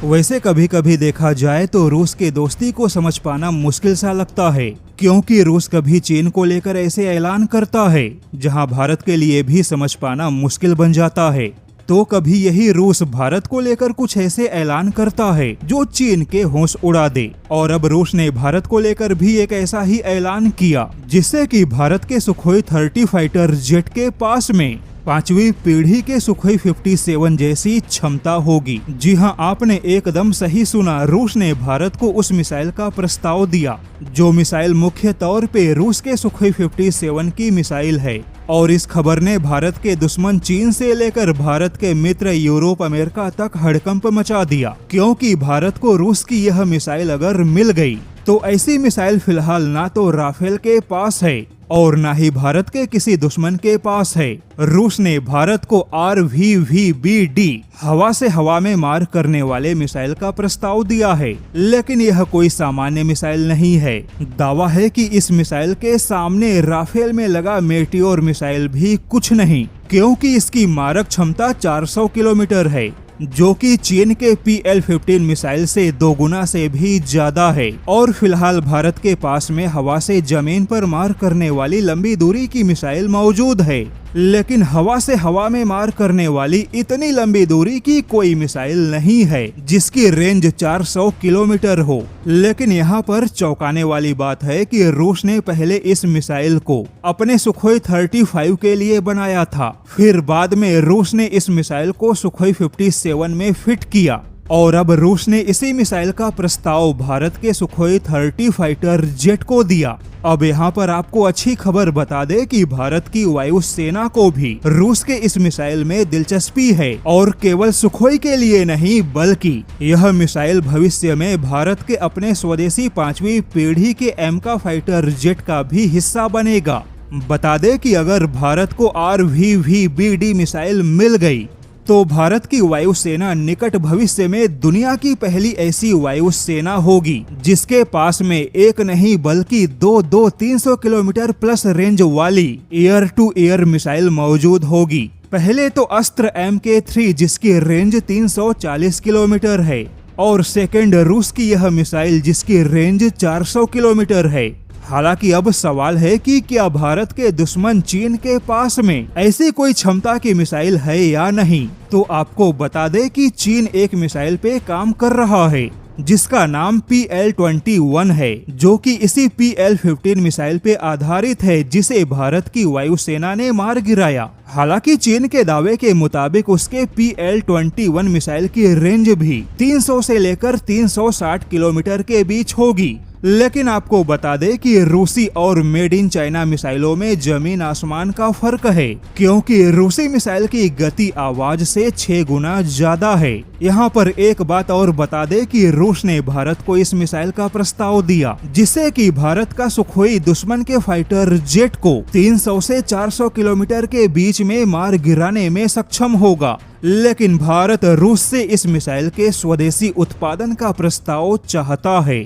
वैसे कभी कभी देखा जाए तो रूस के दोस्ती को समझ पाना मुश्किल सा लगता है, क्योंकि रूस कभी चीन को लेकर ऐसे ऐलान करता है जहां भारत के लिए भी समझ पाना मुश्किल बन जाता है, तो कभी यही रूस भारत को लेकर कुछ ऐसे ऐलान करता है जो चीन के होश उड़ा दे। और अब रूस ने भारत को लेकर भी एक ऐसा ही ऐलान किया जिससे कि भारत के सुखोई 30 फाइटर जेट के पास में 5वीं पीढ़ी के सुखोई 57 जैसी क्षमता होगी। जी हां, आपने एकदम सही सुना। रूस ने भारत को उस मिसाइल का प्रस्ताव दिया जो मिसाइल मुख्य तौर पे रूस के सुखोई 57 की मिसाइल है। और इस खबर ने भारत के दुश्मन चीन से लेकर भारत के मित्र यूरोप अमेरिका तक हड़कंप मचा दिया, क्योंकि भारत को रूस की यह मिसाइल अगर मिल गई तो ऐसी मिसाइल फिलहाल ना तो राफेल के पास है और ना ही भारत के किसी दुश्मन के पास है। रूस ने भारत को RVVBD हवा से हवा में मार करने वाले मिसाइल का प्रस्ताव दिया है, लेकिन यह कोई सामान्य मिसाइल नहीं है। दावा है कि इस मिसाइल के सामने राफेल में लगा मेटियोर मिसाइल भी कुछ नहीं, क्योंकि इसकी मारक क्षमता 400 किलोमीटर है, जो कि चीन के PL-15 मिसाइल से 2 गुना से भी ज्यादा है। और फिलहाल भारत के पास में हवा से जमीन पर मार करने वाली लंबी दूरी की मिसाइल मौजूद है, लेकिन हवा से हवा में मार करने वाली इतनी लंबी दूरी की कोई मिसाइल नहीं है जिसकी रेंज 400 किलोमीटर हो। लेकिन यहाँ पर चौंकाने वाली बात है कि रूस ने पहले इस मिसाइल को अपने सुखोई 35 के लिए बनाया था, फिर बाद में रूस ने इस मिसाइल को सुखोई 57 में फिट किया और अब रूस ने इसी मिसाइल का प्रस्ताव भारत के सुखोई 30 फाइटर जेट को दिया। अब यहाँ पर आपको अच्छी खबर बता दे कि भारत की वायु सेना को भी रूस के इस मिसाइल में दिलचस्पी है, और केवल सुखोई के लिए नहीं बल्कि यह मिसाइल भविष्य में भारत के अपने स्वदेशी 5वीं पीढ़ी के एमका फाइटर जेट का भी हिस्सा बनेगा। बता दे कि अगर भारत को RVVBD मिसाइल मिल गई तो भारत की वायुसेना निकट भविष्य में दुनिया की पहली ऐसी वायुसेना होगी जिसके पास में एक नहीं बल्कि दो 300 किलोमीटर प्लस रेंज वाली एयर टू एयर मिसाइल मौजूद होगी। पहले तो अस्त्र MK3 जिसकी रेंज 340 किलोमीटर है, और सेकंड रूस की यह मिसाइल जिसकी रेंज 400 किलोमीटर है। हालांकि अब सवाल है कि क्या भारत के दुश्मन चीन के पास में ऐसी कोई क्षमता की मिसाइल है या नहीं। तो आपको बता दे कि चीन एक मिसाइल पे काम कर रहा है जिसका नाम PL-21 है, जो कि इसी PL-15 मिसाइल पे आधारित है जिसे भारत की वायुसेना ने मार गिराया। हालांकि चीन के दावे के मुताबिक उसके PL-21 मिसाइल की रेंज भी 300 से लेकर 360 किलोमीटर के बीच होगी। लेकिन आपको बता दे कि रूसी और मेड इन चाइना मिसाइलों में जमीन आसमान का फर्क है, क्योंकि रूसी मिसाइल की गति आवाज से 6 गुना ज्यादा है। यहाँ पर एक बात और बता दे कि रूस ने भारत को इस मिसाइल का प्रस्ताव दिया जिससे कि भारत का सुखोई दुश्मन के फाइटर जेट को 300 से 400 किलोमीटर के बीच में मार गिराने में सक्षम होगा। लेकिन भारत रूस से इस मिसाइल के स्वदेशी उत्पादन का प्रस्ताव चाहता है।